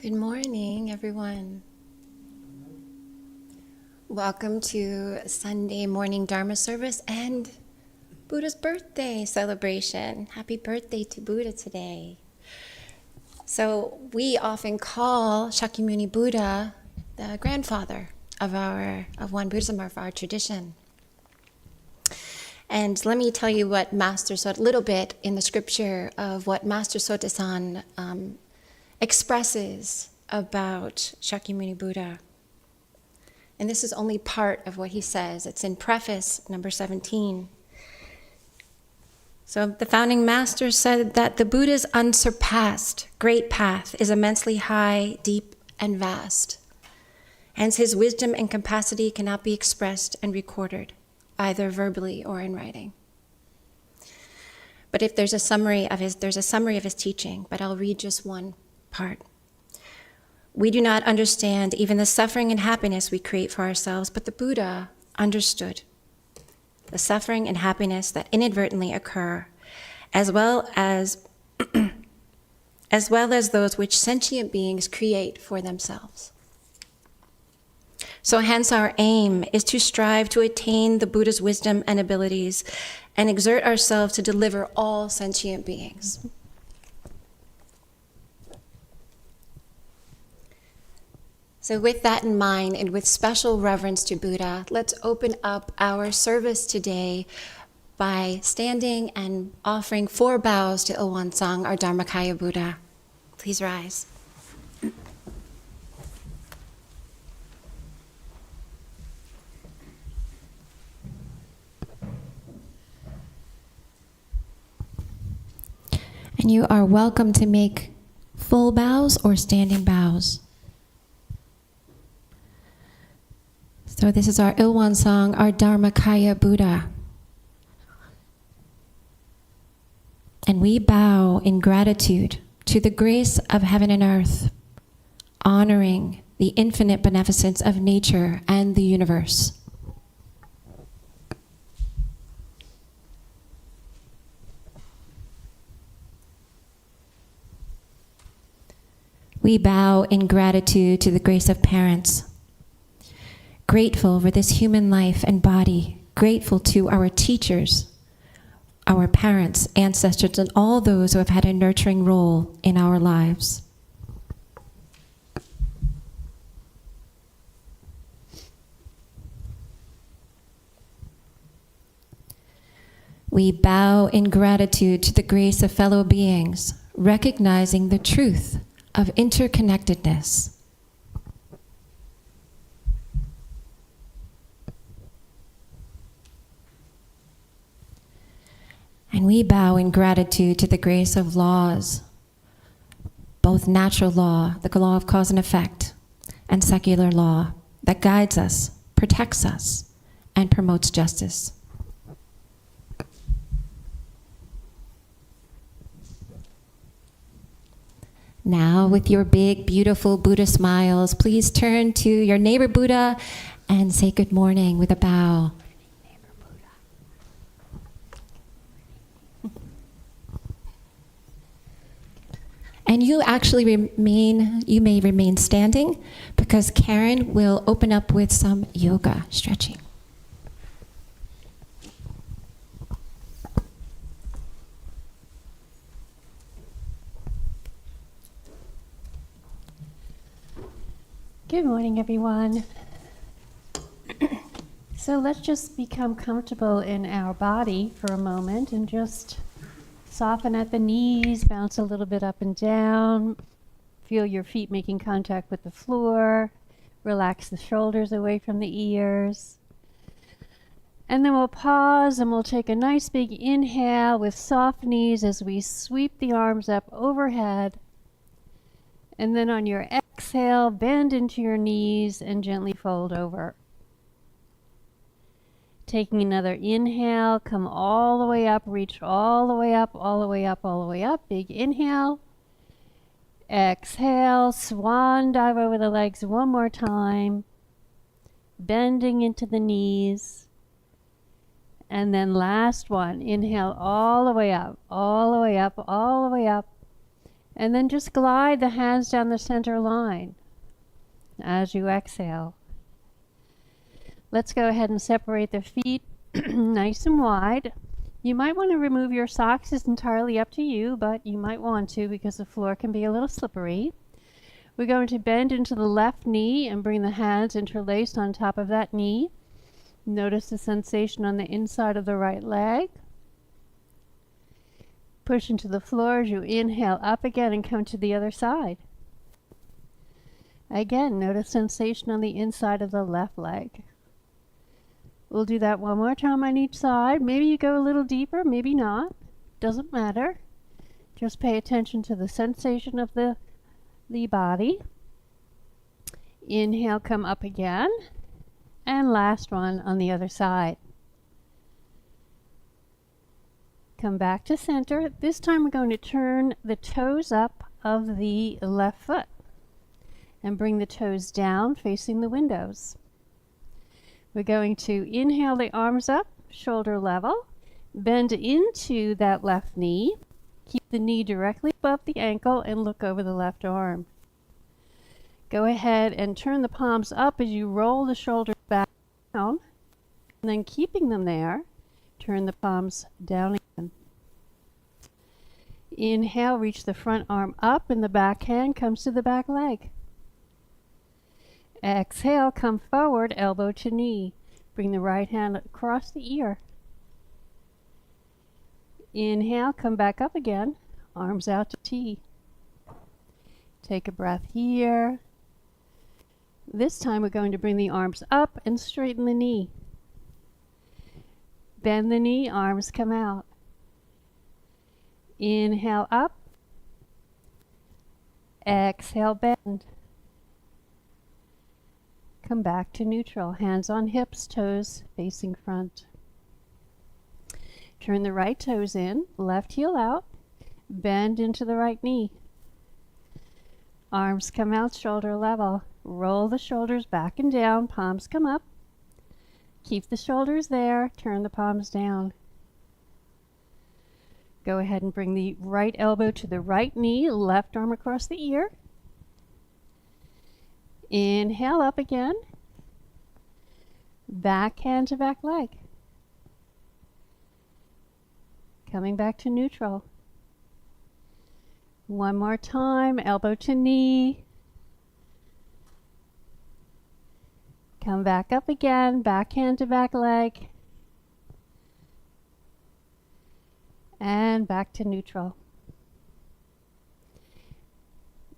Good morning, everyone. Welcome to Sunday morning Dharma service and Buddha's birthday celebration. Happy birthday to Buddha today. So we often call Shakyamuni Buddha the grandfather of Won Buddhism, of our tradition. And let me tell you what Master Sota, a little bit in the scripture of what Master Sotasan expresses about Shakyamuni Buddha. And this is only part of what he says. It's in preface number 17. So the founding master said that the Buddha's unsurpassed great path is immensely high, deep, and vast. Hence his wisdom and capacity cannot be expressed and recorded, either verbally or in writing. But if there's a summary of his teaching, but I'll read just one part. We do not understand even the suffering and happiness we create for ourselves, but the Buddha understood the suffering and happiness that inadvertently occur, as well as those which sentient beings create for themselves. So hence our aim is to strive to attain the Buddha's wisdom and abilities and exert ourselves to deliver all sentient beings. So with that in mind, and with special reverence to Buddha, let's open up our service today by standing and offering 4 bows to Ilwansang, our Dharmakaya Buddha. Please rise. And you are welcome to make full bows or standing bows. So this is our Ilwansang, our Dharmakaya Buddha. And we bow in gratitude to the grace of heaven and earth, honoring the infinite beneficence of nature and the universe. We bow in gratitude to the grace of parents, grateful for this human life and body, grateful to our teachers, our parents, ancestors, and all those who have had a nurturing role in our lives. We bow in gratitude to the grace of fellow beings, recognizing the truth of interconnectedness. And we bow in gratitude to the grace of laws, both natural law, the law of cause and effect, and secular law that guides us, protects us, and promotes justice. Now, with your big, beautiful Buddha smiles, please turn to your neighbor Buddha and say good morning with a bow. And you may remain standing because Karen will open up with some yoga stretching. Good morning, everyone. So let's just become comfortable in our body for a moment and just soften at the knees, bounce a little bit up and down. Feel your feet making contact with the floor. Relax the shoulders away from the ears. And then we'll pause and we'll take a nice big inhale with soft knees as we sweep the arms up overhead. And then on your exhale, bend into your knees and gently fold over. Taking another inhale, come all the way up, reach all the way up, all the way up, all the way up. Big inhale. Exhale, swan dive over the legs one more time. Bending into the knees. And then last one, inhale all the way up, all the way up, all the way up. And then just glide the hands down the center line as you exhale. Let's go ahead and separate the feet nice and wide. You might want to remove your socks. It's entirely up to you, but you might want to because the floor can be a little slippery. We're going to bend into the left knee and bring the hands interlaced on top of that knee. Notice the sensation on the inside of the right leg. Push into the floor as you inhale up again and come to the other side. Again, notice sensation on the inside of the left leg. We'll do that one more time on each side. Maybe you go a little deeper, maybe not. Doesn't matter. Just pay attention to the sensation of the body. Inhale, come up again. And last one on the other side. Come back to center. This time we're going to turn the toes up of the left foot and bring the toes down facing the windows. We're going to inhale the arms up, shoulder level, bend into that left knee, keep the knee directly above the ankle and look over the left arm. Go ahead and turn the palms up as you roll the shoulders back down, and then keeping them there, turn the palms down again. Inhale, reach the front arm up and the back hand comes to the back leg. Exhale, come forward, elbow to knee. Bring the right hand across the ear. Inhale, come back up again, arms out to T. Take a breath here. This time we're going to bring the arms up and straighten the knee. Bend the knee, arms come out. Inhale up. Exhale, bend. Come back to neutral, hands on hips, toes facing front. Turn the right toes in, left heel out, bend into the right knee. Arms come out, shoulder level. Roll the shoulders back and down, palms come up. Keep the shoulders there, turn the palms down. Go ahead and bring the right elbow to the right knee, left arm across the ear. Inhale up again. Back hand to back leg. Coming back to neutral. One more time, elbow to knee. Come back up again, back hand to back leg. And back to neutral.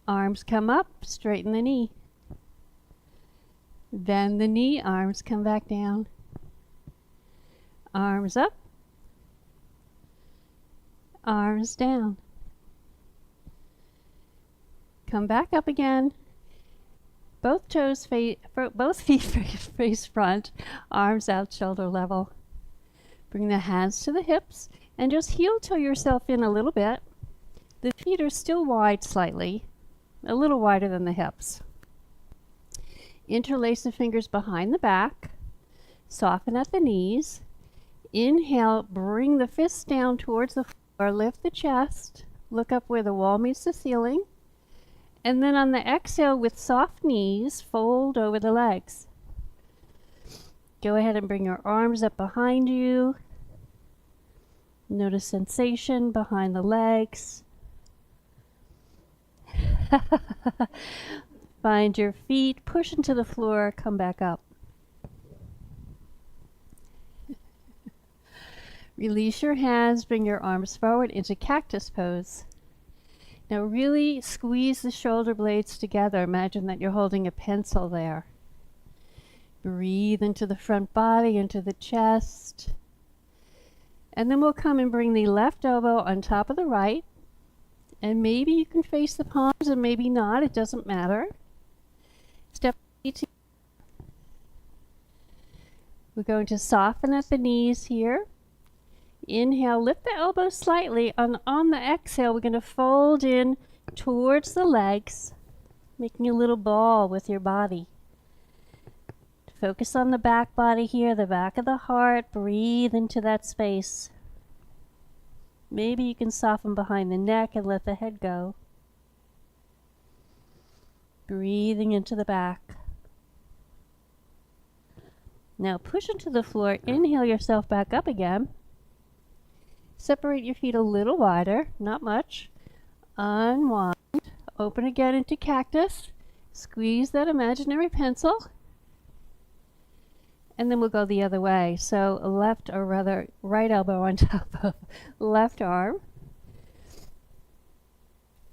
Arms come up, straighten the knee. Bend the knee, arms come back down. Arms up. Arms down. Come back up again. Both feet face front, arms out, shoulder level. Bring the hands to the hips and just heel toe yourself in a little bit. The feet are still wide slightly, a little wider than the hips. Interlace the fingers behind the back. Soften at the knees. Inhale, bring the fists down towards the floor, lift the chest, look up where the wall meets the ceiling. And then on the exhale with soft knees, fold over the legs. Go ahead and bring your arms up behind you. Notice sensation behind the legs. Find your feet, push into the floor, come back up. Release your hands, bring your arms forward into cactus pose. Now really squeeze the shoulder blades together. Imagine that you're holding a pencil there. Breathe into the front body, into the chest. And then we'll come and bring the left elbow on top of the right. And maybe you can face the palms and maybe not, it doesn't matter. Step to we're going to soften at the knees here. Inhale, lift the elbows slightly. On the exhale, we're going to fold in towards the legs, making a little ball with your body. Focus on the back body here, the back of the heart. Breathe into that space. Maybe you can soften behind the neck and let the head go. Breathing into the back. Now push into the floor. Inhale yourself back up again. Separate your feet a little wider, not much. Unwind. Open again into cactus. Squeeze that imaginary pencil. And then we'll go the other way. So left, or rather right elbow on top of left arm.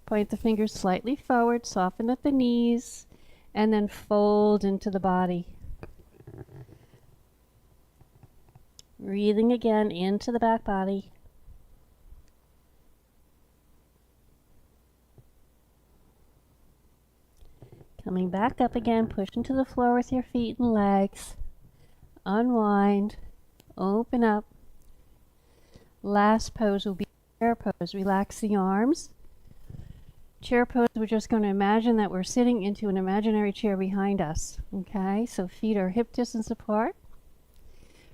Point the fingers slightly forward, soften at the knees, and then fold into the body. Breathing again into the back body. Coming back up again, push into the floor with your feet and legs. Unwind, open up. Last pose will be chair pose. Relax the arms. Chair pose, we're just going to imagine that we're sitting into an imaginary chair behind us. Okay, so feet are hip distance apart.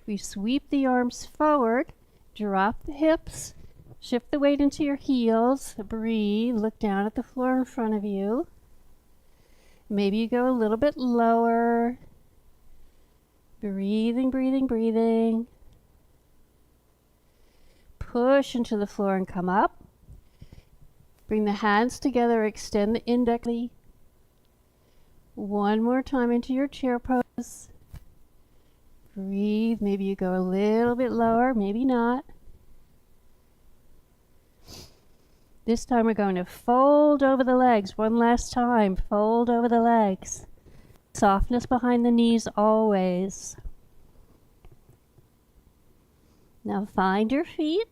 We sweep the arms forward, drop the hips, shift the weight into your heels, breathe, look down at the floor in front of you. Maybe you go a little bit lower. Breathing, breathing, breathing. Push into the floor and come up. Bring the hands together, extend the index. One more time into your chair pose. Breathe, maybe you go a little bit lower, maybe not. This time we're going to fold over the legs. One last time, fold over the legs. Softness behind the knees always. Now find your feet,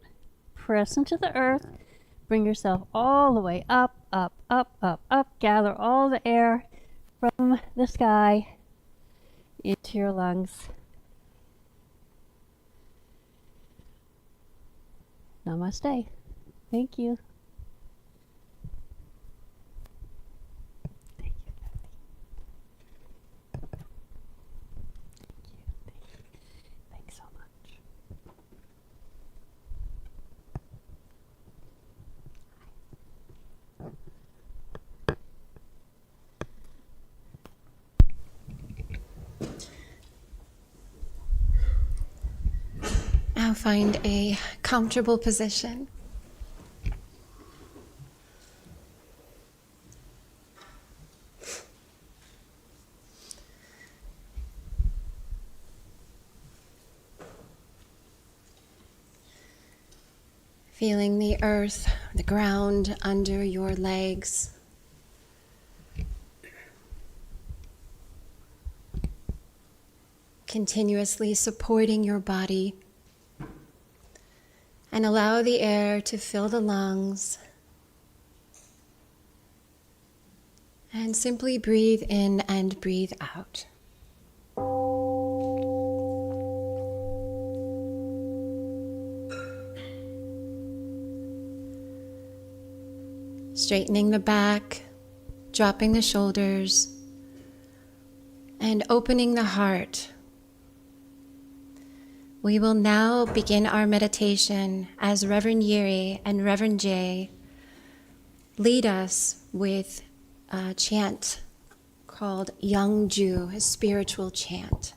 press into the earth. Bring yourself all the way up, up, up, up, up. Gather all the air from the sky into your lungs. Namaste. Thank you. Thank you, Kathy. Thanks so much. Now find a comfortable position. Feeling the earth, the ground under your legs. Continuously supporting your body. And allow the air to fill the lungs. And simply breathe in and breathe out. Straightening the back, dropping the shoulders, and opening the heart. We will now begin our meditation as Reverend Yeri and Reverend Jay lead us with a chant called Youngju, a spiritual chant.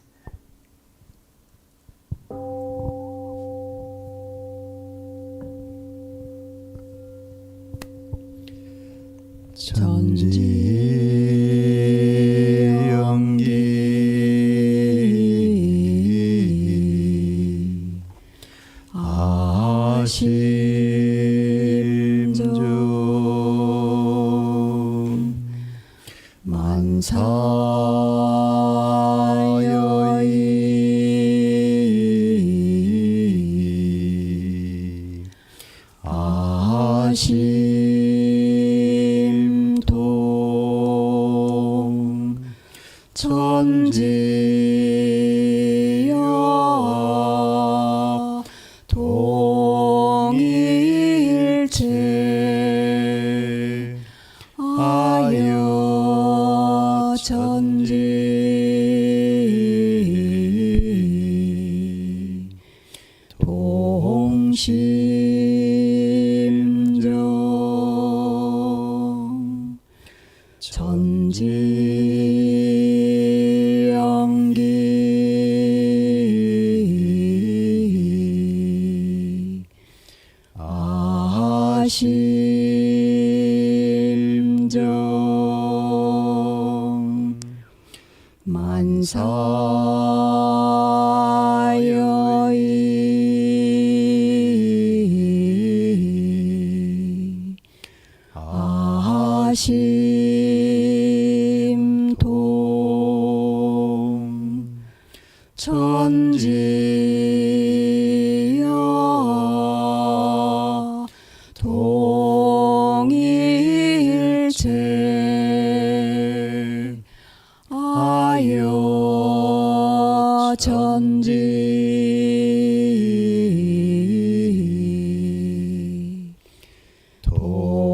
전지 영기 아심정 만사여이 아심동 천지여 동일체 아여 전지 동심정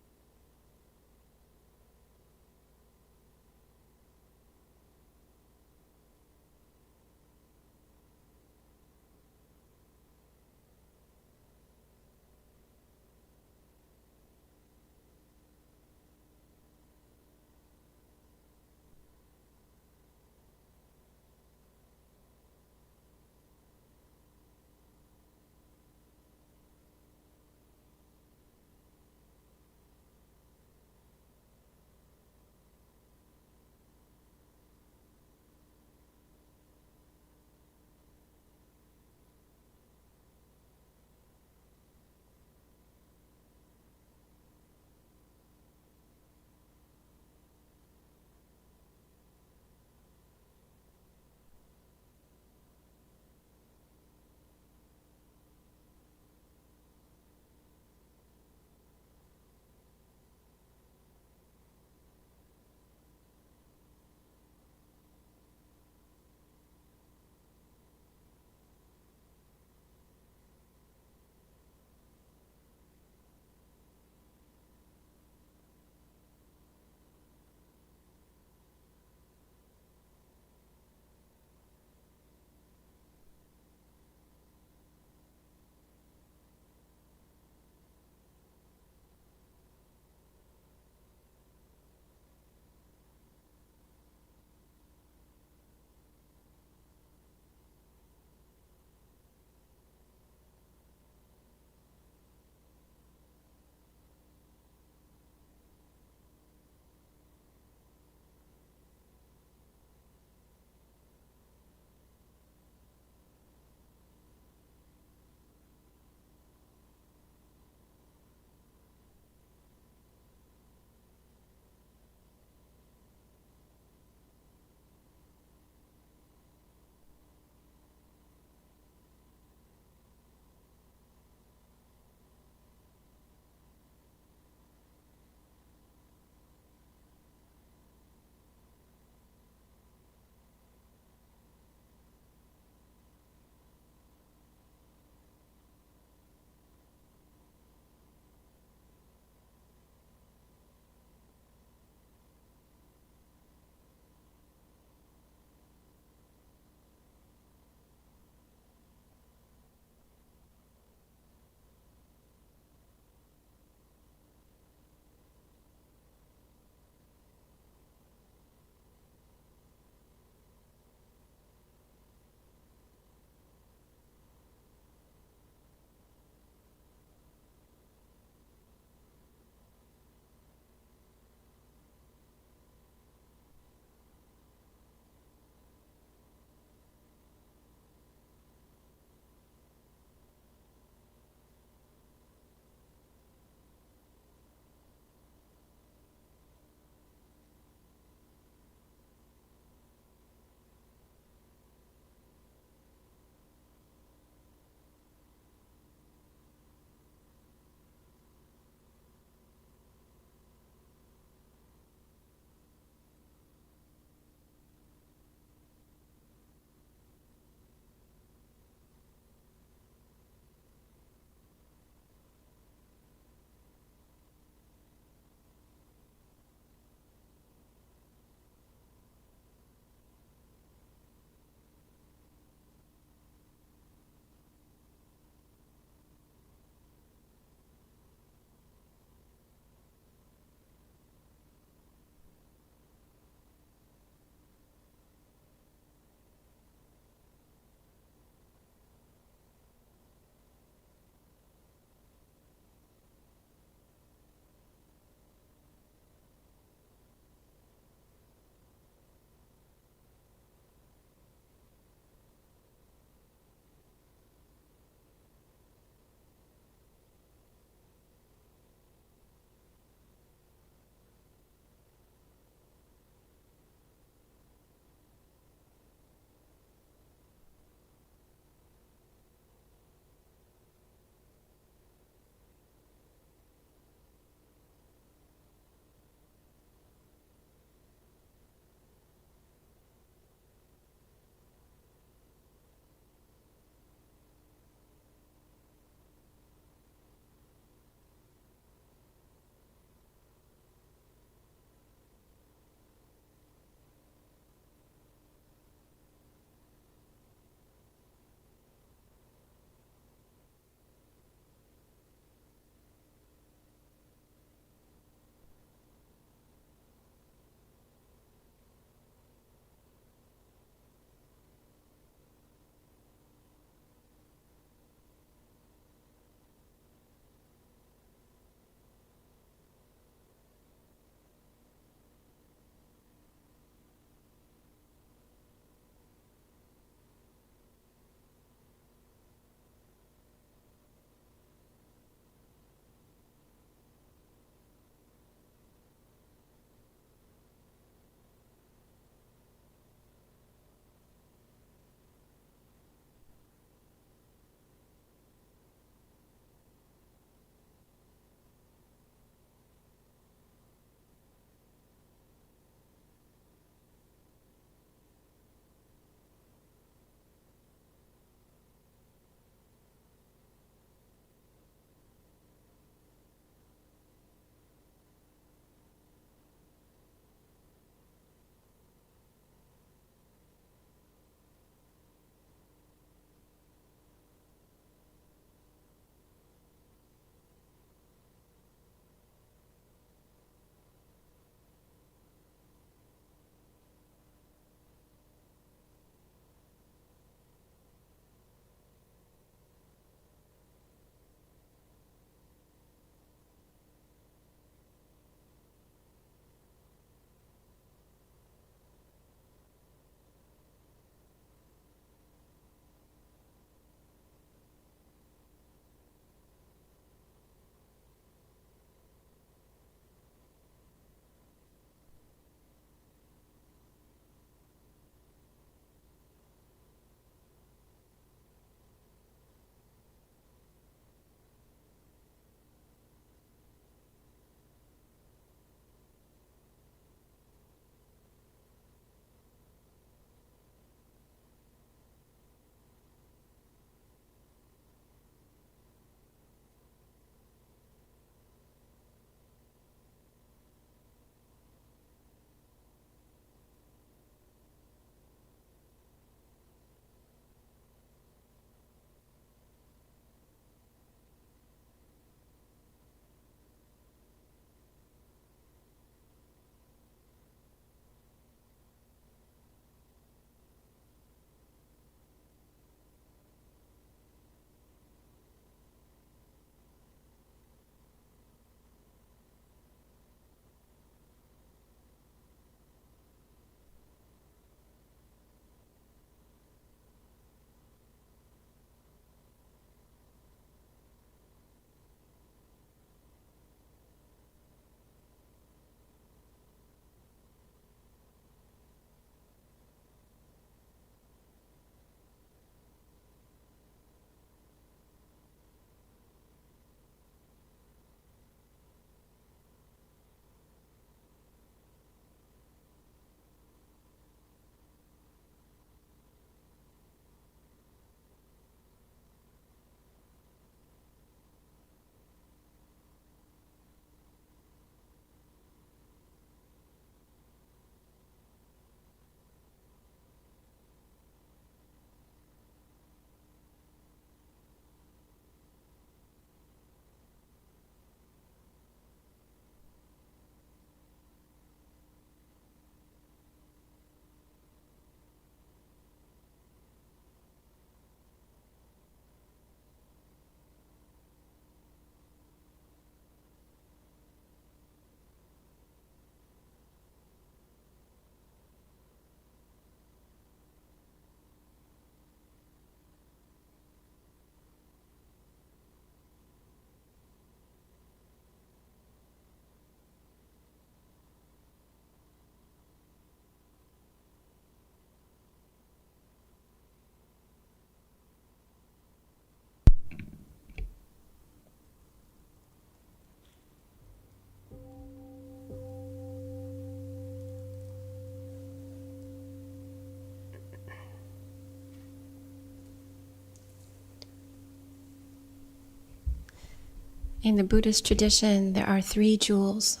In the Buddhist tradition, there are three jewels: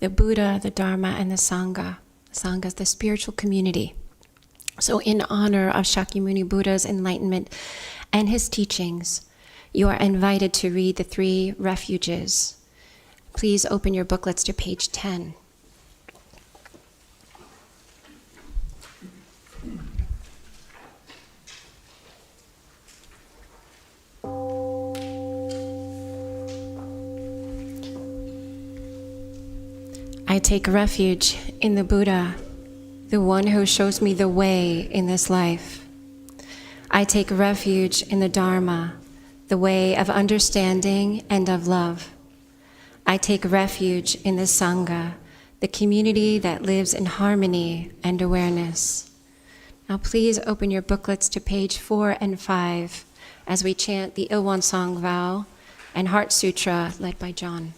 the Buddha, the Dharma, and the Sangha. The Sangha is the spiritual community. So in honor of Shakyamuni Buddha's enlightenment and his teachings, you are invited to read the three refuges. Please open your booklets to page 10. I take refuge in the Buddha, the one who shows me the way in this life. I take refuge in the Dharma, the way of understanding and of love. I take refuge in the Sangha, the community that lives in harmony and awareness. Now please open your booklets to page 4 and 5 as we chant the Ilwan Song vow and Heart Sutra led by John.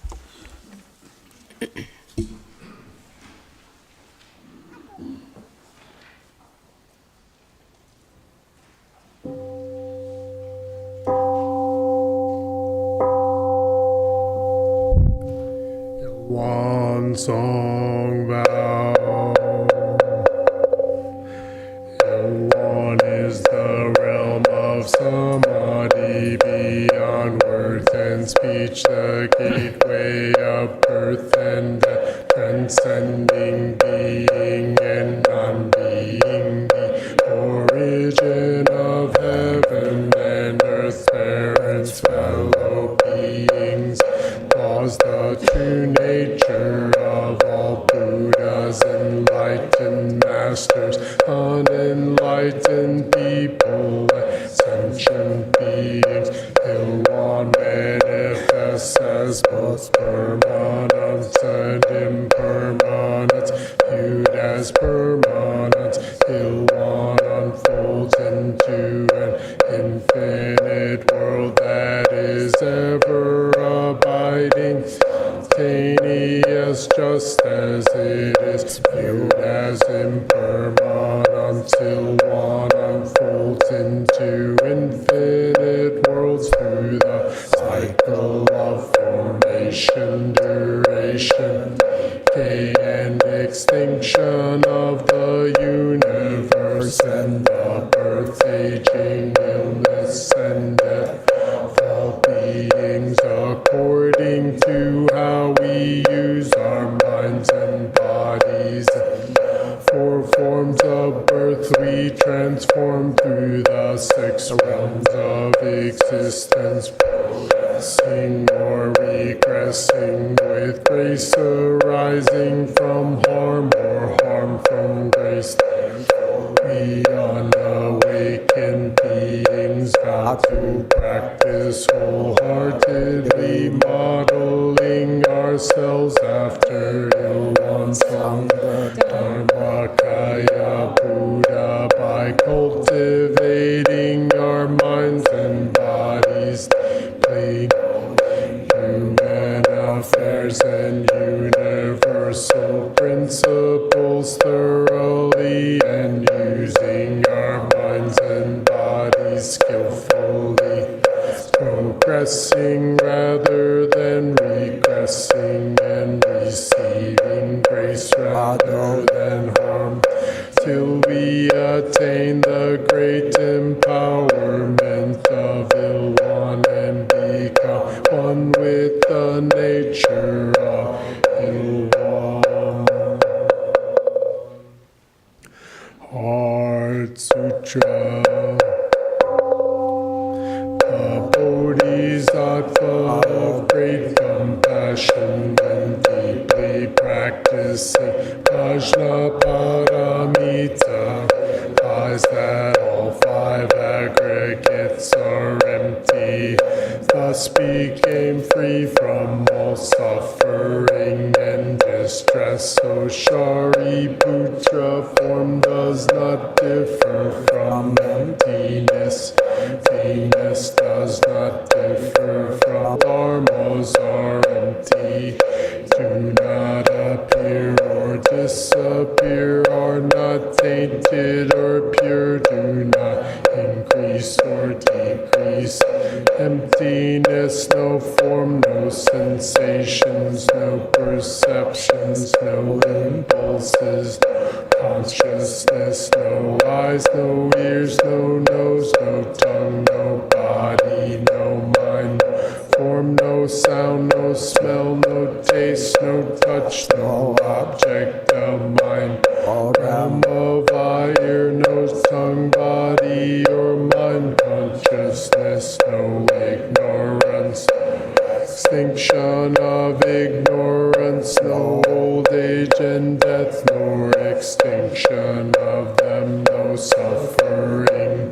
One song vow. One is the realm of samadhi, beyond words and speech, the gateway of birth and death, transcending being and non-being, the origin of heaven and earth, parents, fellow beings, cause the true nature of all Buddhas, enlightened masters, unenlightened people, sentient beings. Ilwan manifests as both permanence and impermanence, viewed as permanence. Ilwan unfolds into an infinite world that is ever abiding, spontaneous, just as it is, viewed as impermanent, till one unfolds into infinite worlds through the cycle of formation, duration, decay, and extinction of the universe, and the birth, aging, illness, and death of all beings, according to how we use our minds and bodies. 4 forms of birth we transform through the 6 realms of existence, progressing or regressing, with grace arising from harm or harm from grace. We unawakened beings vow to practice wholeheartedly, modeling ourselves after Ilwan Sangha, Dharmakaya Buddha, by cultivating our minds and bodies deeply. Human affairs and universal principles thoroughly, and using our minds and bodies skillfully, progressing rather than regressing, and receiving grace rather than harm, till we attain the great empowerment of Ilwan and become one with the nature of Ilwan. Heart Sutra. The Bodhisattva of great compassion, when deeply practicing Prajna Paramita, realize that all 5 aggregates are empty, thus became free from all suffering and distress. So Shariputra form does not differ from emptiness. Emptiness does not differ from dharmas are empty, do not appear or disappear, are not tainted or pure, do not increase or decrease. Empty emptiness, no form, no sensations, no perceptions, no impulses, no consciousness, no eyes, no ears, no nose, no tongue, no body, no mind, no form, no sound, no smell, no taste, no touch, no object of mind, realm of eye, ear, nose, tongue, body, or mind, consciousness, no ignorance, extinction of ignorance, no old age and death, nor extinction of them, no suffering,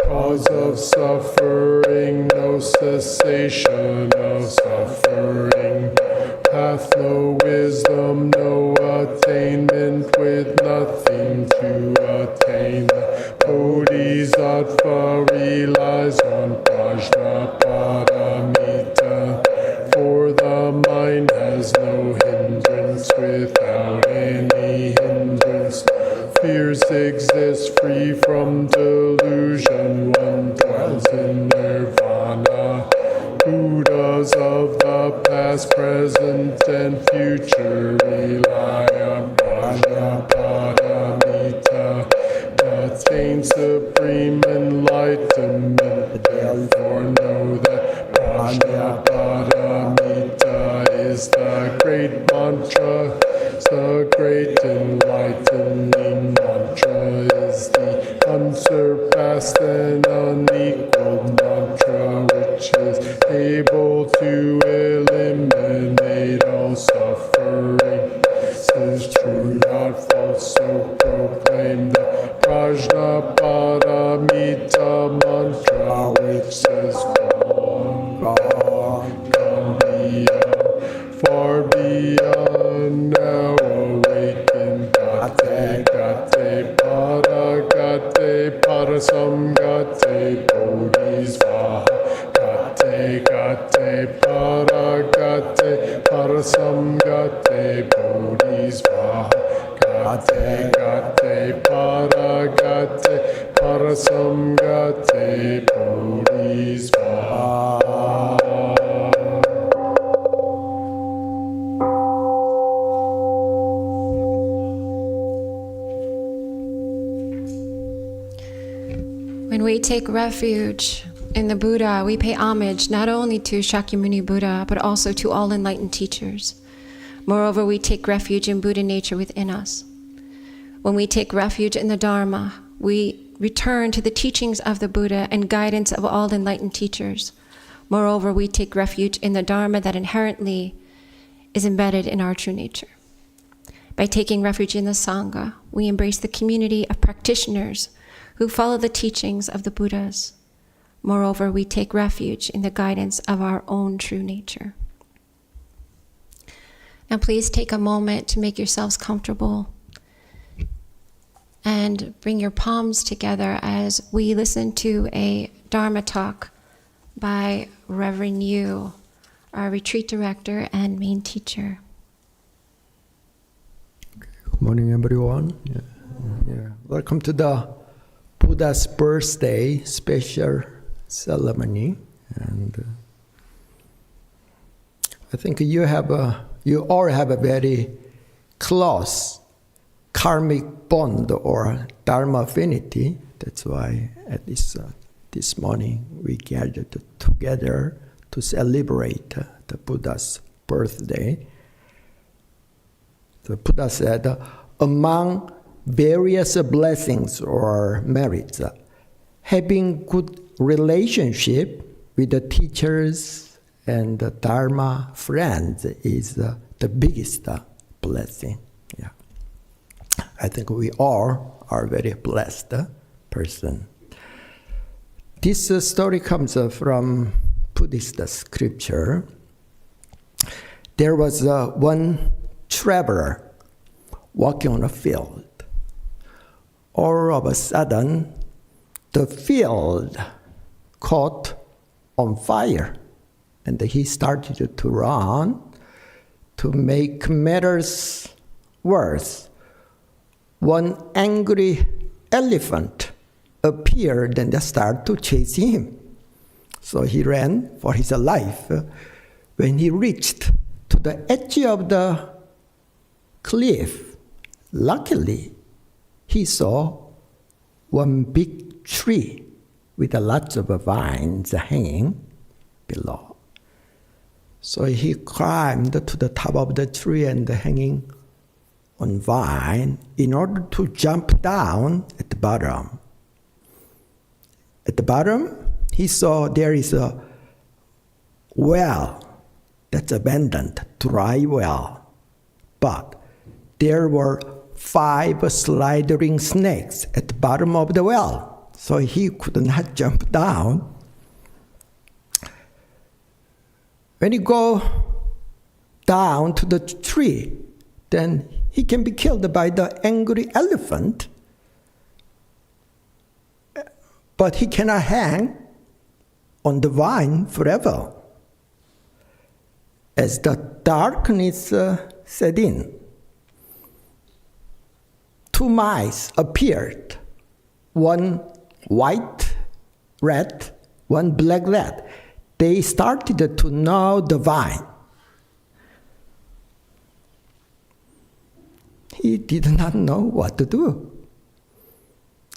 cause of suffering, no cessation of suffering, path, no wisdom, no attainment, with nothing to attain. Bodhisattva relies on Prajnaparamita, for the mind has no hindrance without any hindrance. Fears exist free from delusion, one dwells in nirvana. Buddhas of the past, present, and future rely on Prajnaparamita, attain supreme enlightenment. Therefore know that Prajnaparamita is the great mantra, the great enlightening mantra, is the unsurpassed and unequaled mantra, which is able to eliminate all suffering. This is true, not false, so proclaim the Prajnaparamita mantra, which says, gone, beyond, far beyond, now awaken, gate, parasamgate, bodhisvaha, gate, parasamgate, bodhisvaha, gate, parasamgate, bodhisvaha. When we take refuge in the Buddha, we pay homage not only to Shakyamuni Buddha, but also to all enlightened teachers. Moreover, we take refuge in Buddha nature within us. When we take refuge in the Dharma, we return to the teachings of the Buddha and guidance of all enlightened teachers. Moreover, we take refuge in the Dharma that inherently is embedded in our true nature. By taking refuge in the Sangha, we embrace the community of practitioners who follow the teachings of the Buddhas. Moreover, we take refuge in the guidance of our own true nature. Now please take a moment to make yourselves comfortable and bring your palms together as we listen to a Dharma talk by Reverend Yu, our retreat director and main teacher. Good morning, everyone. Welcome to the Buddha's birthday special ceremony, and I think you all have a very close karmic bond or dharma affinity. That's why at this morning we gathered together to celebrate the Buddha's birthday. The Buddha said, among various blessings or merits, having good relationship with the teachers and the Dharma friends is the biggest blessing. Yeah, I think we all are very blessed person. This story comes from Buddhist scripture. There was one traveler walking on a field. All of a sudden, the field caught on fire, and he started to run. To make matters worse, one angry elephant appeared and started to chase him. So he ran for his life. When he reached to the edge of the cliff, luckily, he saw one big tree with lots of vines hanging below. So he climbed to the top of the tree and hanging on vine in order to jump down at the bottom. At the bottom, he saw there is a well that's abandoned, dry well. But there were 5 slithering snakes at the bottom of the well, so he could not jump down. When you go down to the tree, then he can be killed by the angry elephant, but he cannot hang on the vine forever. As the darkness set in, 2 mice appeared, one white rat, one black rat. They started to gnaw the vine. He did not know what to do.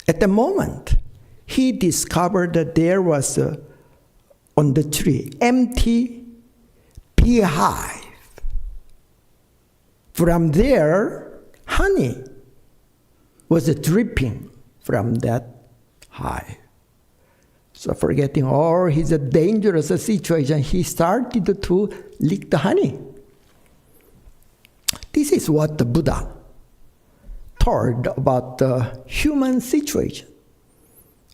At the moment, he discovered that there was on the tree empty beehive. From there, honey was dripping from that hive. So forgetting all his dangerous situation, he started to lick the honey. This is what the Buddha told about the human situation.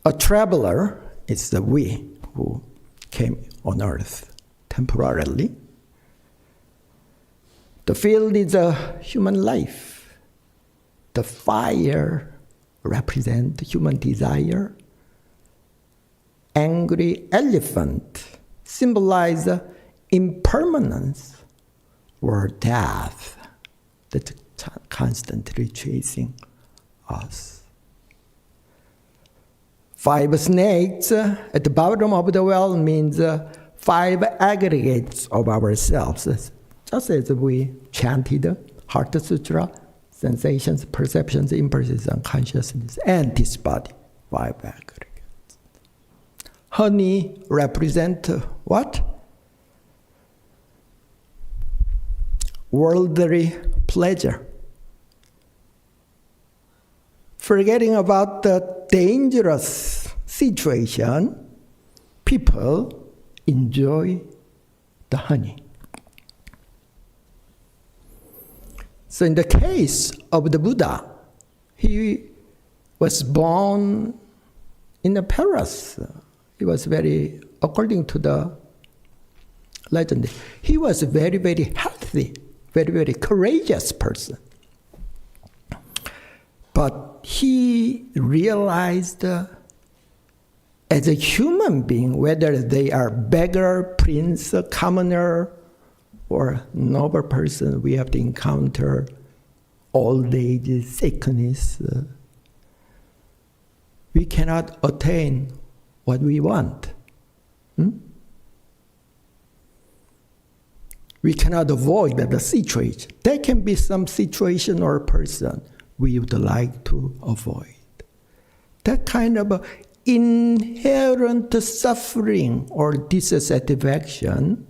A traveler is the we who came on earth temporarily. The field is a human life. The fire represents human desire. Angry elephant symbolize impermanence or death that's constantly chasing us. 5 snakes at the bottom of the well means 5 aggregates of ourselves. Just as we chanted Heart Sutra, sensations, perceptions, impulses, and consciousness, and this body, 5 aggregates. Honey represent what? Worldly pleasure. Forgetting about the dangerous situation, people enjoy the honey. So in the case of the Buddha, he was born in a palace. He was very, according to the legend, he was a very, very healthy, very, very courageous person. But he realized as a human being, whether they are beggar, prince, commoner, or noble person, we have to encounter old age, sickness. We cannot attain what we want. We cannot avoid the situation. There can be some situation or person we would like to avoid. That kind of inherent suffering or dissatisfaction,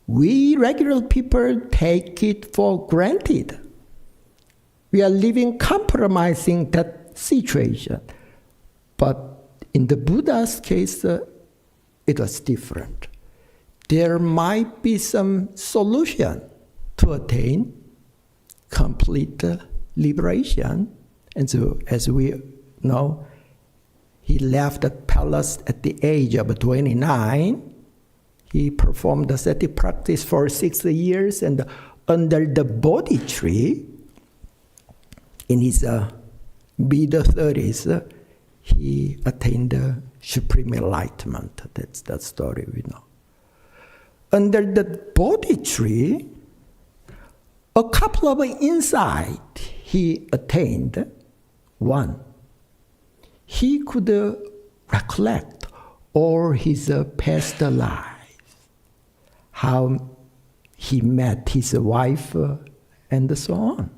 we regular people take it for granted. We are living compromising that situation. But in the Buddha's case, it was different. There might be some solution to attain complete liberation. And so, as we know, he left the palace at the age of 29. He performed the ascetic practice for 6 years, and under the Bodhi tree, in his mid-30s, he attained supreme enlightenment. That's the story we know. Under the Bodhi tree, a couple of insights he attained. One, he could recollect all his past lives, how he met his wife and so on.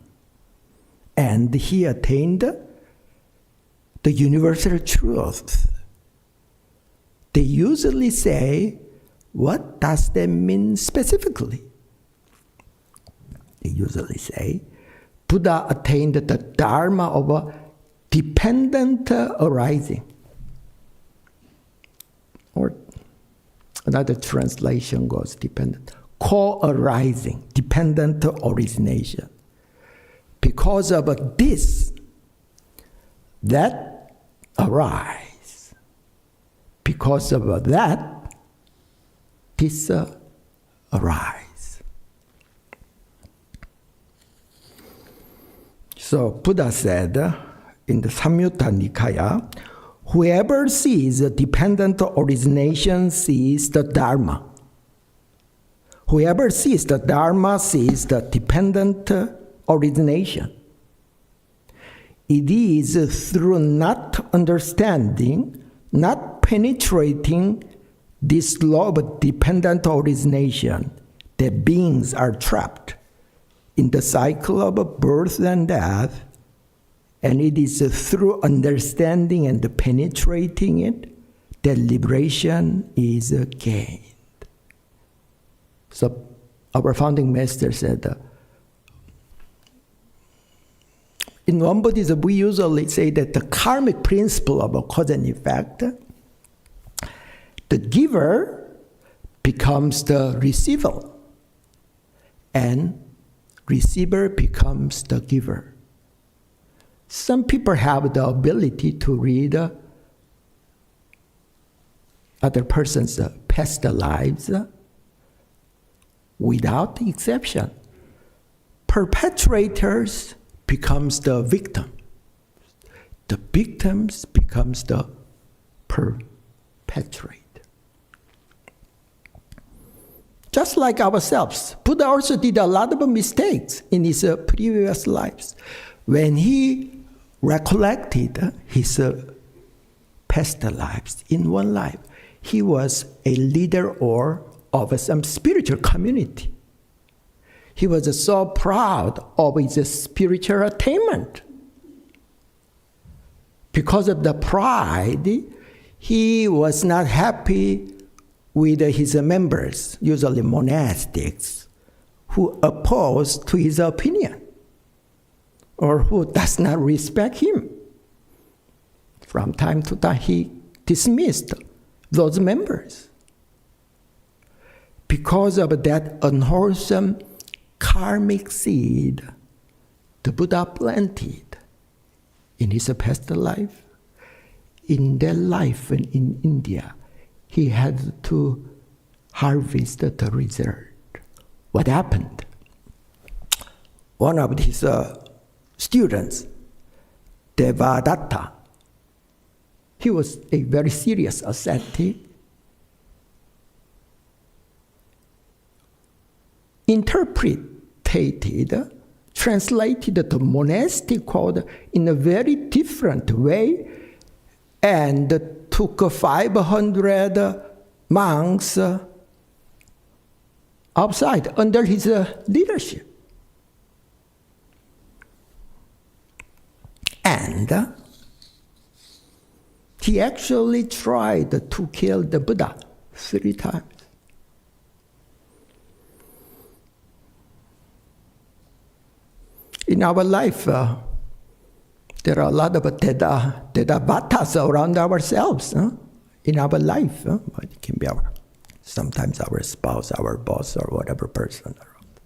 And he attained the universal truth. They usually say, what does that mean specifically? They usually say, Buddha attained the Dharma of a dependent arising. Or another translation goes dependent. Co-arising, dependent origination. Because of this, that arise. Because of that, this arise. So Buddha said in the Samyutta Nikaya, whoever sees a dependent origination sees the Dharma. Whoever sees the Dharma sees the dependent origination. It is through not understanding, not penetrating this law of dependent origination that beings are trapped in the cycle of birth and death, and it is through understanding and penetrating it that liberation is gained. So our founding master said, in one Buddhism, we usually say that the karmic principle of a cause and effect, the giver becomes the receiver, and receiver becomes the giver. Some people have the ability to read other person's past lives without exception. Perpetrators becomes the victim. The victims becomes the perpetrator. Just like ourselves, Buddha also did a lot of mistakes in his previous lives. When he recollected his past lives, in one life, he was a leader or of some spiritual community. He was so proud of his spiritual attainment. Because of the pride, he was not happy with his members, usually monastics, who oppose to his opinion or who does not respect him. From time to time, he dismissed those members. Because of that unwholesome karmic seed the Buddha planted in his past life, in that life in India, he had to harvest the result. What happened? One of his students, Devadatta, he was a very serious ascetic, translated the monastic code in a very different way, and took 500 monks outside under his leadership. And he actually tried to kill the Buddha 3 times. In our life, there are a lot of Tedavatas around ourselves. In our life, it can be sometimes our spouse, our boss, or whatever person around.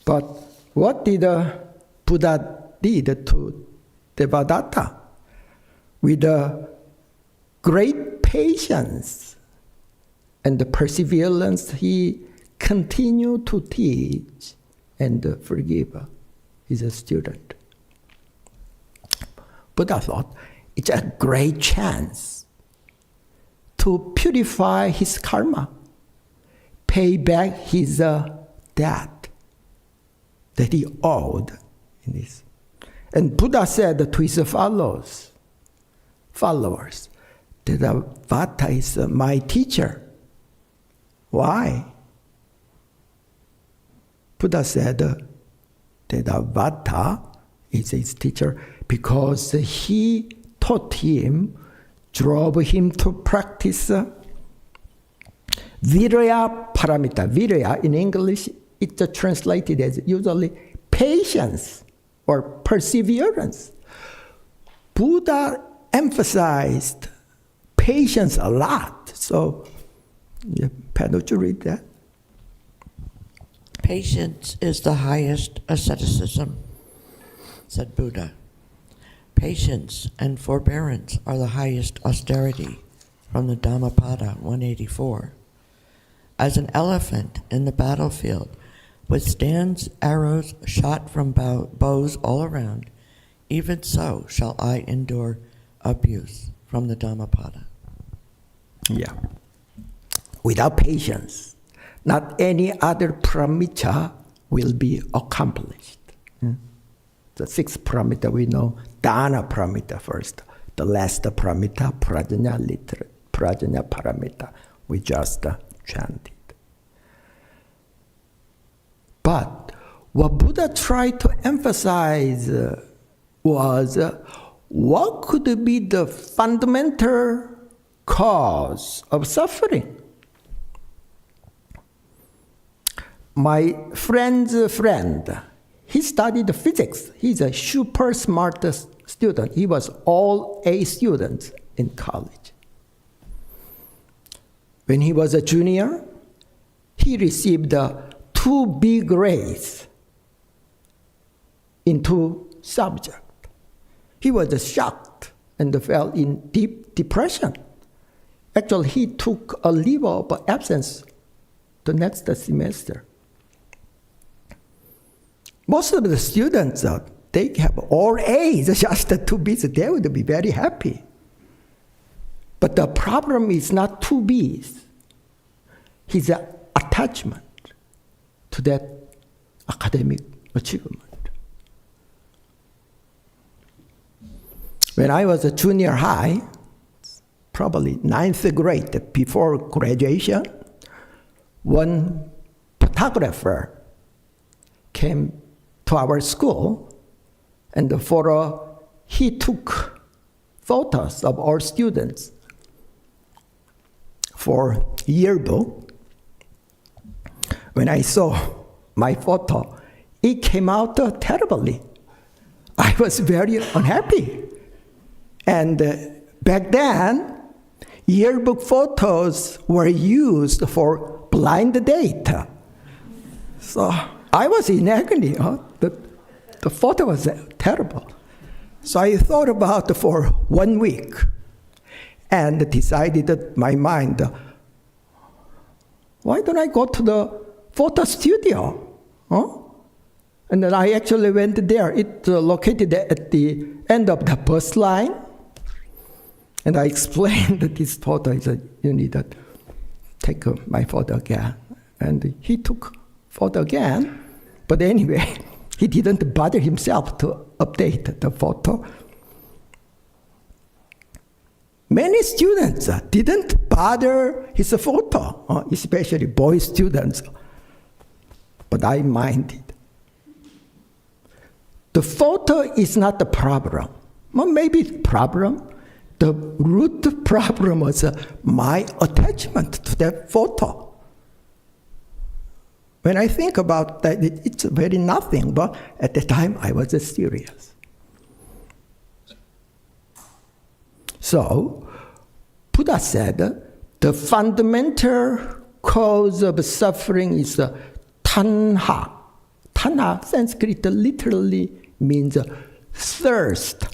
But what did Buddha did to Devadatta? With great patience and perseverance, he continued to teach and forgive his student. Buddha thought it's a great chance to purify his karma, pay back his debt that he owed in this. And Buddha said to his followers, that Vata is my teacher. Why? Buddha said that Vata is his teacher because he taught him, drove him to practice virya paramita. Virya in English, it's translated as usually patience or perseverance. Buddha emphasized patience a lot. So, Pat, would you read that? Patience is the highest asceticism, said Buddha. Patience and forbearance are the highest austerity, from the Dhammapada 184. As an elephant in the battlefield withstands arrows shot from bows all around, even so shall I endure abuse, from the Dhammapada. Yeah. Without patience, not any other paramita will be accomplished. The sixth paramita we know, dana paramita first. The last paramita, prajna paramita, we just chanted. But what Buddha tried to emphasize was what could be the fundamental cause of suffering. My friend's friend, he studied physics. He's a super smart student. He was all A student in college. When he was a junior, he received 2 B grades in 2 subjects. He was shocked and fell in deep depression. Actually, he took a leave of absence the next semester. Most of the students, they have all A's, just 2 B's. They would be very happy. But the problem is not 2 B's. His attachment to that academic achievement. When I was a junior high, probably 9th grade, before graduation, one photographer came to our school, and he took photos of our students for yearbook. When I saw my photo, it came out terribly. I was very unhappy. And back then, yearbook photos were used for blind date. So I was in agony. The photo was terrible. So I thought about it for 1 week and decided in my mind, why don't I go to the photo studio? And then I actually went there. It's located at the end of the bus line. And I explained that this photo is you need to take my photo again. And he took photo again. But anyway, he didn't bother himself to update the photo. Many students didn't bother his photo, especially boy students. But I minded. The photo is not the problem. Well, maybe the problem. The root problem was my attachment to that photo. When I think about that, it's very nothing, but at the time I was serious. So, Buddha said the fundamental cause of suffering is tanha. Tanha, Sanskrit literally means thirst.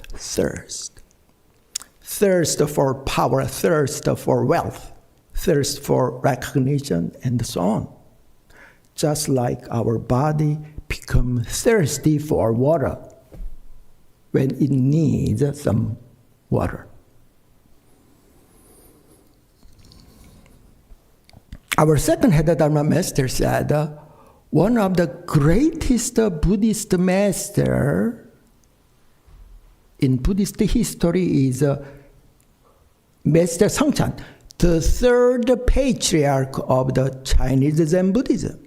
Thirst for power, thirst for wealth, thirst for recognition, and so on. Just like our body becomes thirsty for water when it needs some water. Our second Head Dharma master said, one of the greatest Buddhist master in Buddhist history is Master Songchan, the third patriarch of the Chinese Zen Buddhism.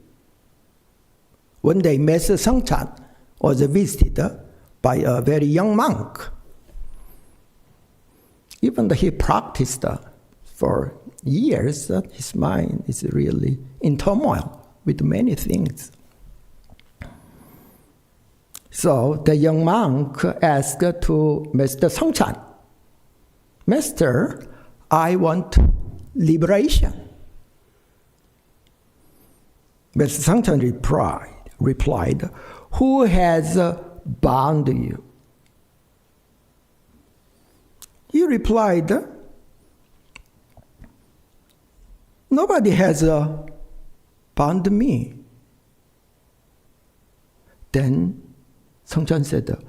One day, Master Songchan was visited by a very young monk. Even though he practiced for years, his mind is really in turmoil with many things. So the young monk asked to Master Songchan, Master, I want liberation. Master Songchan replied, who has bound you? He replied, nobody has bound me. Then Songchan said,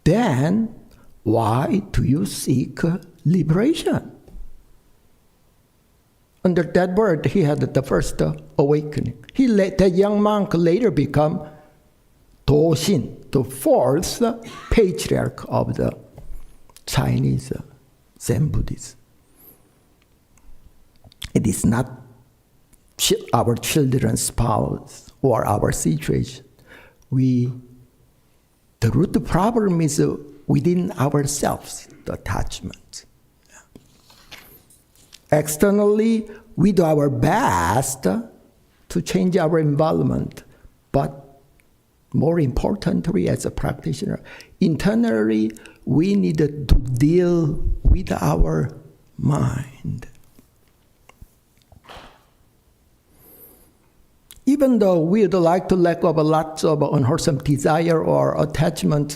then why do you seek liberation? Under that word, he had the first awakening. The young monk later became Doxin, the fourth patriarch of the Chinese Zen Buddhism. It is not our children's spouse or our situation. The root problem is within ourselves, the attachment. Externally, we do our best to change our environment, but more importantly, as a practitioner, internally, we need to deal with our mind. Even though we would like to let go of lots of unwholesome desire or attachment,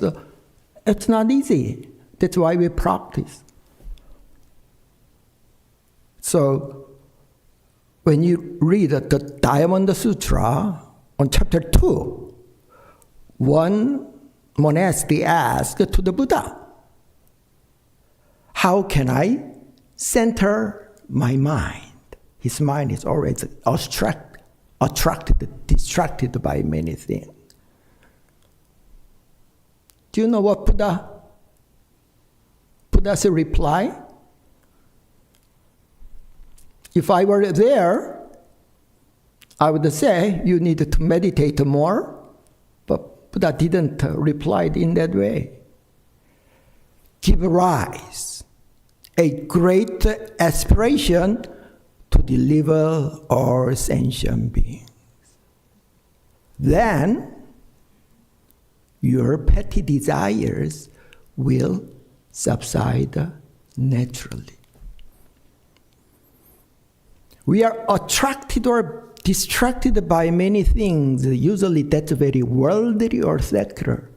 it's not easy. That's why we practice. So, when you read the Diamond Sutra on chapter 2, one monastic asked to the Buddha, how can I center my mind? His mind is always distracted by many things. Do you know what Buddha's reply? If I were there, I would say you need to meditate more, but Buddha didn't reply in that way. Give rise a great aspiration to deliver all sentient beings. Then your petty desires will subside naturally. We are attracted or distracted by many things. Usually that's very worldly or secular.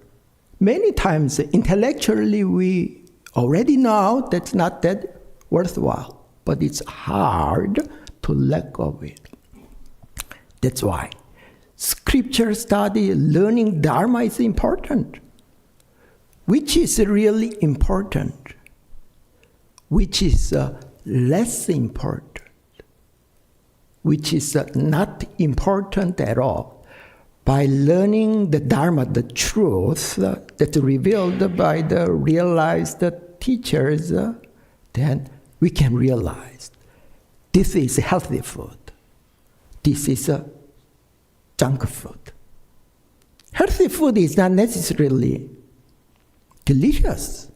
Many times intellectually we already know that's not that worthwhile, but it's hard to let go of it. That's why scripture study, learning Dharma is important. Which is really important? Which is less important? Which is not important at all. By learning the Dharma, the truth that's revealed by the realized teachers, then we can realize this is healthy food. This is junk food. Healthy food is not necessarily delicious,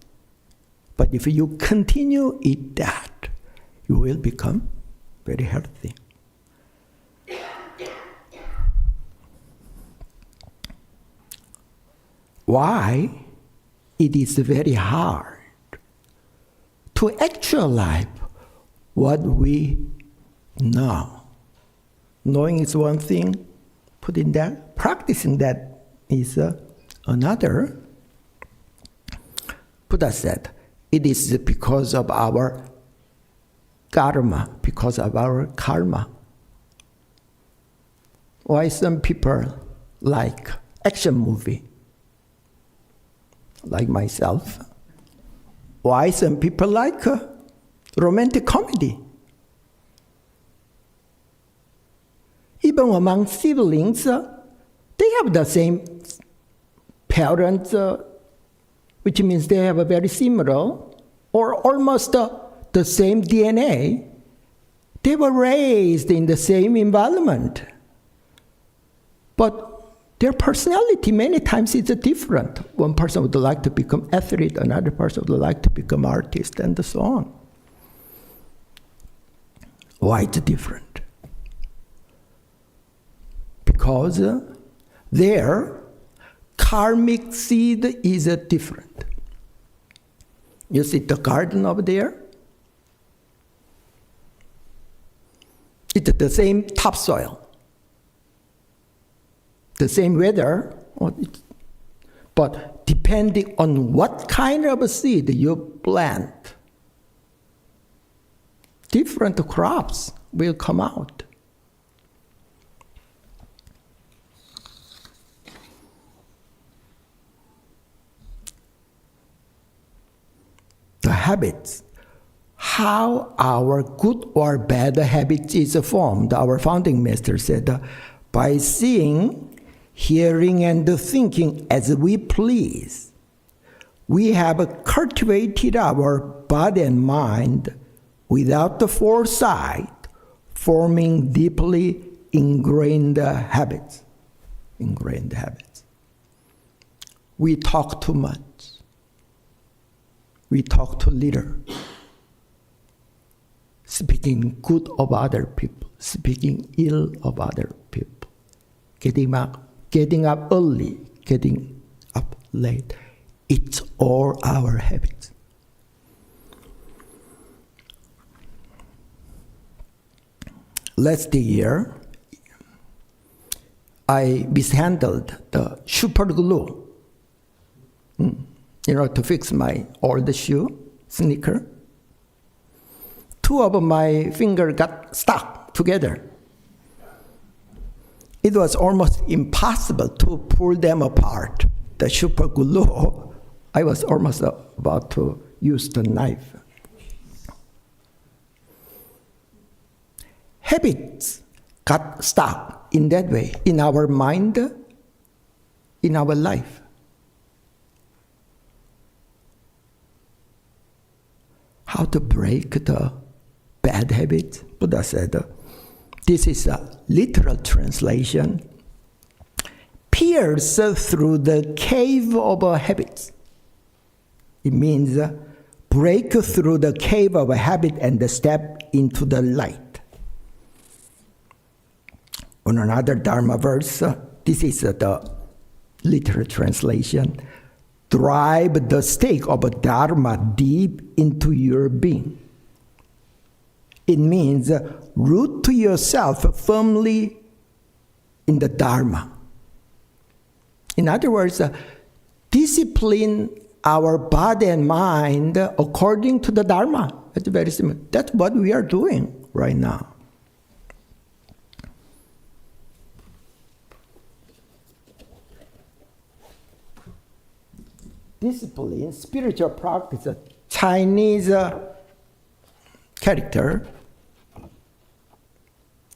but if you continue eat that, you will become very healthy. Why it is very hard to actualize what we know. Knowing is one thing, putting that, practicing that is another. Buddha said, it is because of our karma, because of our karma. Why some people like action movie? Like myself. Why some people like romantic comedy? Even among siblings, they have the same parents, which means they have a very similar or almost the same DNA. They were raised in the same environment. But their personality many times is different. One person would like to become athlete, another person would like to become artist, and so on. Why it's different? Because their karmic seed is different. You see the garden over there? It's the same topsoil. The same weather, but depending on what kind of a seed you plant, different crops will come out. The habits, how our good or bad habits is formed, our founding master said, by seeing, hearing and thinking as we please, we have cultivated our body and mind without the foresight, forming deeply ingrained habits. Ingrained habits. We talk too much. We talk too little. Speaking good of other people, speaking ill of other people. Getting up early, getting up late. It's all our habits. Last year, I mishandled the super glue, to fix my old shoe, sneaker. Two of my fingers got stuck together. It was almost impossible to pull them apart. The super glue, I was almost about to use the knife. Habits got stuck in that way, in our mind, in our life. How to break the bad habits? Buddha said, this is a literal translation. Pierce through the cave of habits. It means break through the cave of a habit and step into the light. On another Dharma verse, this is the literal translation. Drive the stake of a Dharma deep into your being. It means root yourself firmly in the Dharma. In other words, discipline our body and mind according to the Dharma. It's very simple. That's what we are doing right now. Discipline, spiritual practice, Chinese character,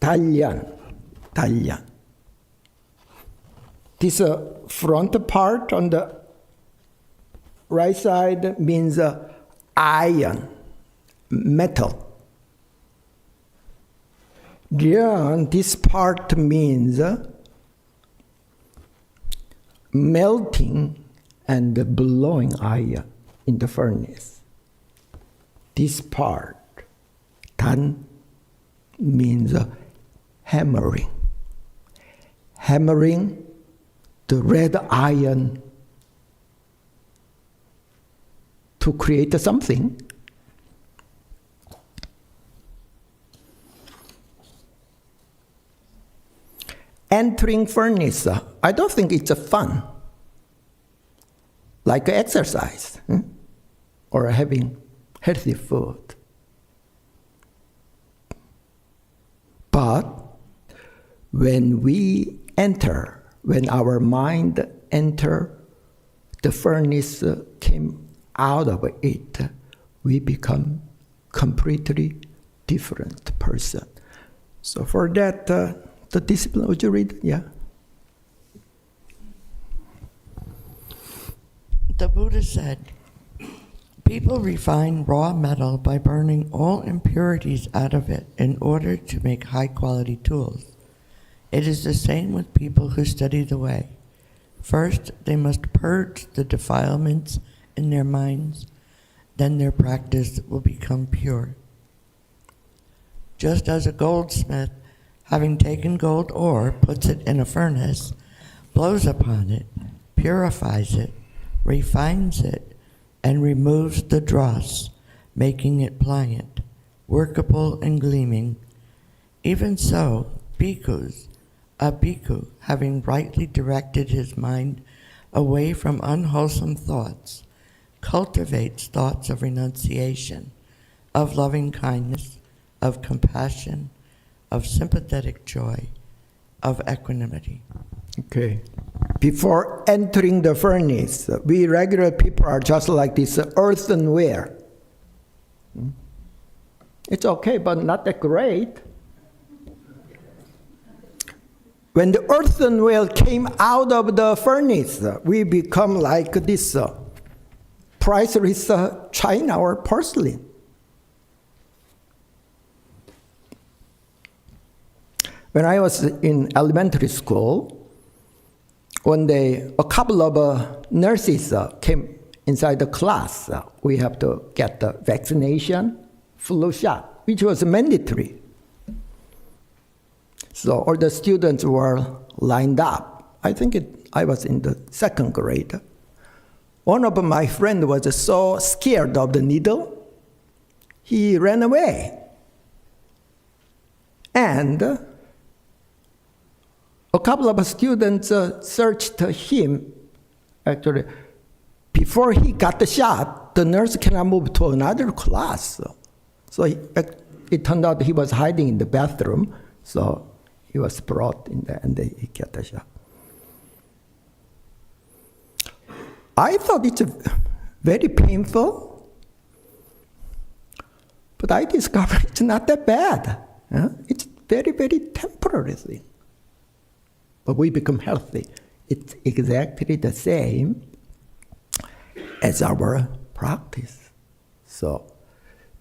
Dalian. This front part on the right side means iron, metal. Then this part means melting and blowing iron in the furnace. This part, tan, means hammering. Hammering the red iron to create something. Entering furnace, I don't think it's fun. Like exercise, or having healthy food. But when we enter, when our mind enter, the furnace came out of it, we become completely different person. So for that, the discipline, would you read? Yeah. The Buddha said, People refine raw metal by burning all impurities out of it in order to make high-quality tools. It is the same with people who study the way. First, they must purge the defilements in their minds, then their practice will become pure. Just as a goldsmith, having taken gold ore, puts it in a furnace, blows upon it, purifies it, refines it, and removes the dross, making it pliant, workable and gleaming. Even so, bhikkhus, a bhikkhu, having rightly directed his mind away from unwholesome thoughts, cultivates thoughts of renunciation, of loving kindness, of compassion, of sympathetic joy, of equanimity. Okay. Before entering the furnace, we regular people are just like this earthenware. It's okay, but not that great. When the earthenware came out of the furnace, we become like this priceless china or porcelain. When I was in elementary school, one day a couple of nurses came inside the class. We have to get the vaccination, flu shot, which was mandatory. So all the students were lined up. I think I was in the second grade. One of my friends was so scared of the needle, he ran away. And a couple of students searched him. Actually, before he got the shot, the nurse cannot move to another class. So it turned out he was hiding in the bathroom. So he was brought in there and he got the shot. I thought it's very painful, but I discovered it's not that bad. It's very, very temporary thing. But we become healthy. It's exactly the same as our practice. So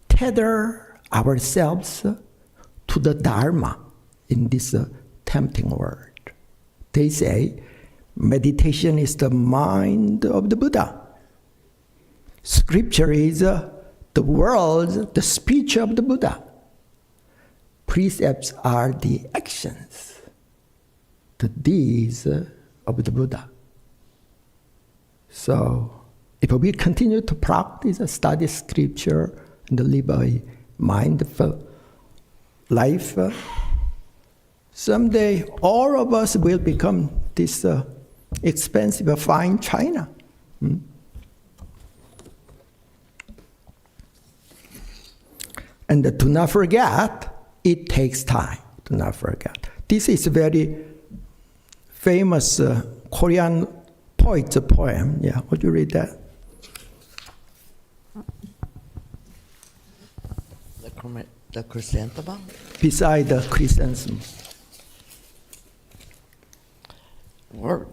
tether ourselves to the Dharma in this tempting world. They say meditation is the mind of the Buddha. Scripture is the words, the speech of the Buddha. Precepts are the actions, the deeds of the Buddha. So if we continue to practice, study scripture, and live a mindful life, someday all of us will become this expensive fine china. And do not forget, it takes time. Do not forget. This is a very famous Korean poet's poem. Yeah, would you read that? The chrysanthemum? Beside the chrysanthemum.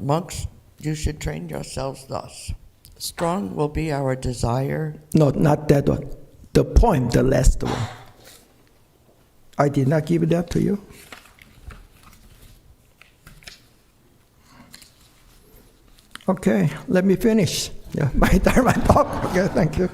Monks, you should train yourselves thus. Strong will be our desire. No, not that one. The poem, the last one. I did not give that to you. Okay, let me finish. Yeah, my Dharma talk. Okay, thank you.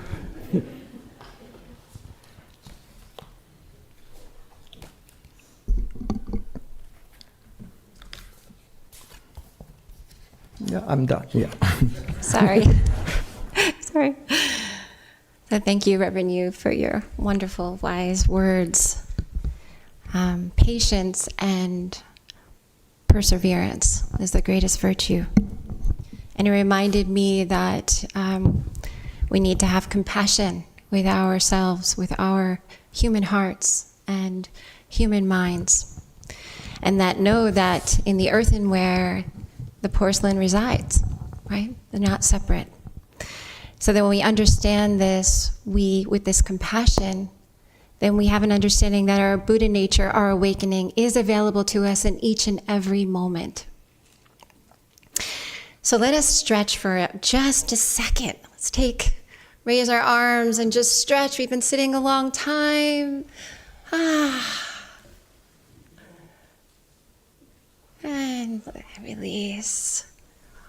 Yeah, I'm done. Yeah. Sorry. Sorry. So thank you, Reverend Yu, for your wonderful, wise words. Patience and perseverance is the greatest virtue. And it reminded me that we need to have compassion with ourselves, with our human hearts and human minds. And that know that in the earthenware, the porcelain resides, right? They're not separate. So that when we understand this, with this compassion, then we have an understanding that our Buddha nature, our awakening, is available to us in each and every moment. So let us stretch for just a second. Let's take Raise our arms and just stretch. We've been sitting a long time. And release.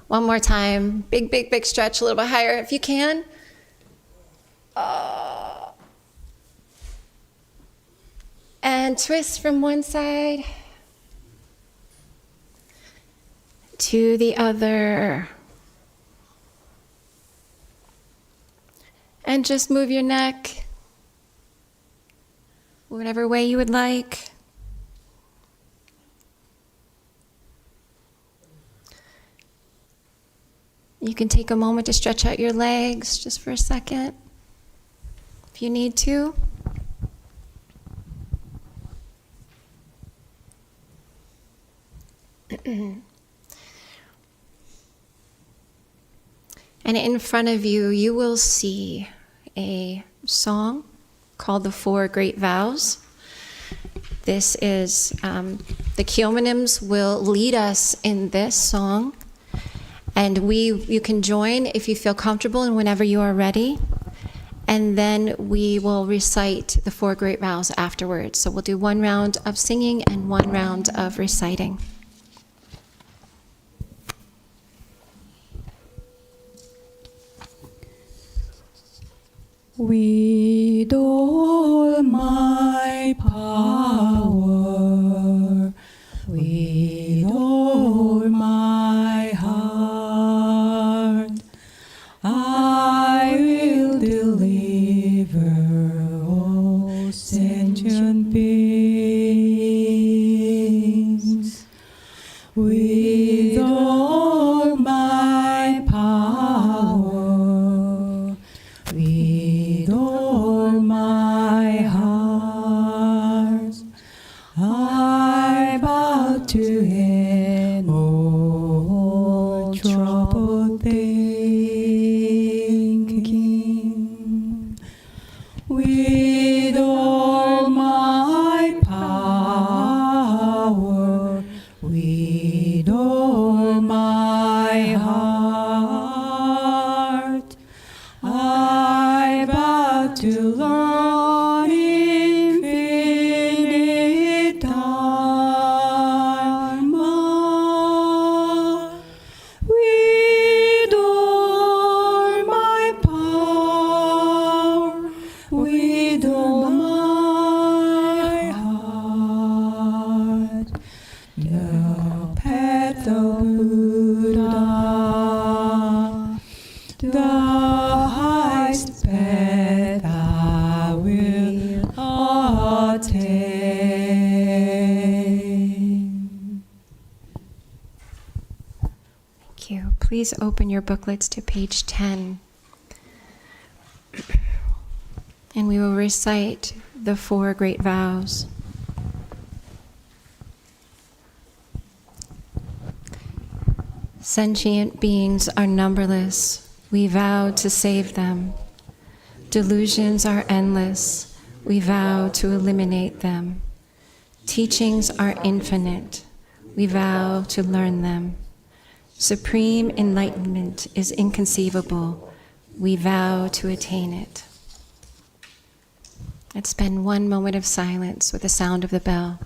One more time. Big, big, big stretch, a little bit higher if you can. And twist from one side to the other. And just move your neck whatever way you would like. You can take a moment to stretch out your legs just for a second, if you need to. And in front of you, you will see a song called The Four Great Vows. This is, the Kyomanims will lead us in this song. And you can join if you feel comfortable and whenever you are ready. And then we will recite the four great vows afterwards. So we'll do one round of singing and one round of reciting. With all my power, with all my heart, I will deliver all sentient beings. With all my power, with all my heart, I bow to end all troubled thinking. With all my power, with all my heart, I bow to Lord infinite Dharma. With all my power, with all my heart, the path of Buddha, the highest path I will attain. Thank you. Please open your booklets to page 10. And we will recite the four great vows. Sentient beings are numberless. We vow to save them. Delusions are endless. We vow to eliminate them. Teachings are infinite. We vow to learn them. Supreme enlightenment is inconceivable. We vow to attain it. Let's spend one moment of silence with the sound of the bell.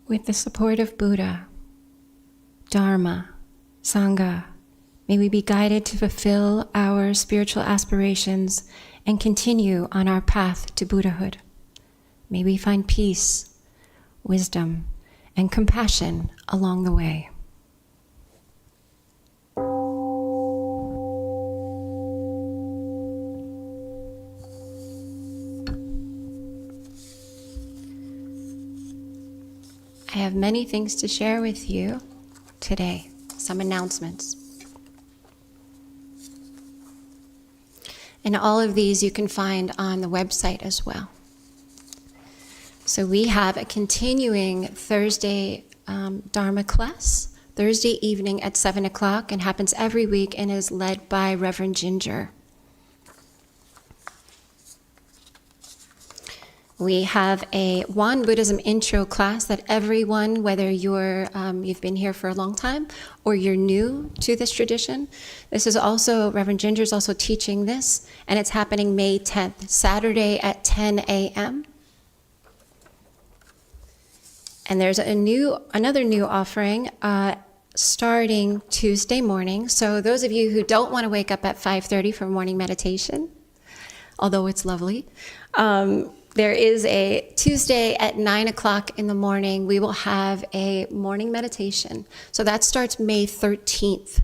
With the support of Buddha, Dharma, Sangha, may we be guided to fulfill our spiritual aspirations and continue on our path to Buddhahood. May we find peace, wisdom, and compassion along the way. I have many things to share with you today, some announcements. And all of these you can find on the website as well. So we have a continuing Thursday Dharma class, Thursday evening at 7 o'clock, and happens every week and is led by Reverend Ginger. We have a Won Buddhism intro class that everyone, whether you've been here for a long time or you're new to this tradition, this is also, Reverend Ginger is also teaching this, and it's happening May 10th, Saturday at 10 a.m. And there's another new offering starting Tuesday morning. So those of you who don't want to wake up at 5:30 for morning meditation, although it's lovely, there is a Tuesday at 9 o'clock in the morning. We will have a morning meditation. So that starts May 13th.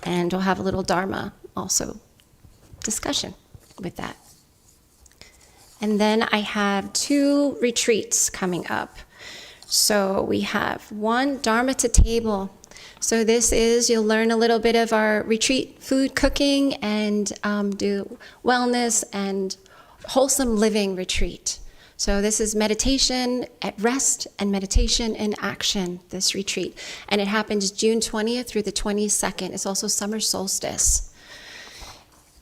And we'll have a little Dharma also discussion with that. And then I have 2 retreats coming up. So we have one, Dharma to Table. So this is, you'll learn a little bit of our retreat food cooking and do wellness and wholesome living retreat. So this is meditation at rest and meditation in action, this retreat. And it happens June 20th through the 22nd. It's also summer solstice.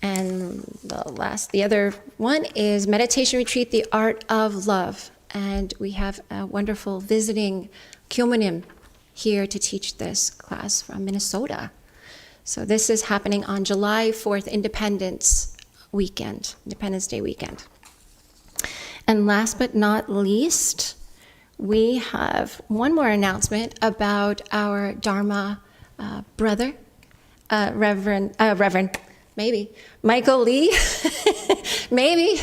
And the other one is Meditation Retreat, The Art of Love. And we have a wonderful visiting Kyomunim here to teach this class from Minnesota. So this is happening on July 4th, Independence Day weekend. And last but not least, we have one more announcement about our Dharma brother, Reverend, maybe, Michael Lee. Maybe,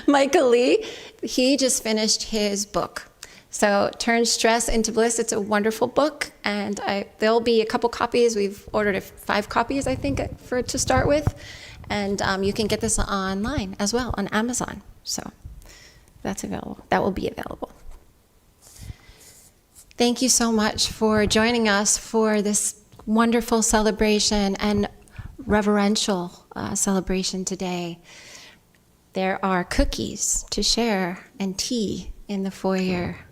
Michael Lee. He just finished his book. So Turn Stress into Bliss. It's a wonderful book, and there'll be a couple copies. We've ordered 5 copies, I think, to start with. And you can get this online as well on Amazon. So that's available. That will be available. Thank you so much for joining us for this wonderful celebration and reverential celebration today. There are cookies to share and tea in the foyer.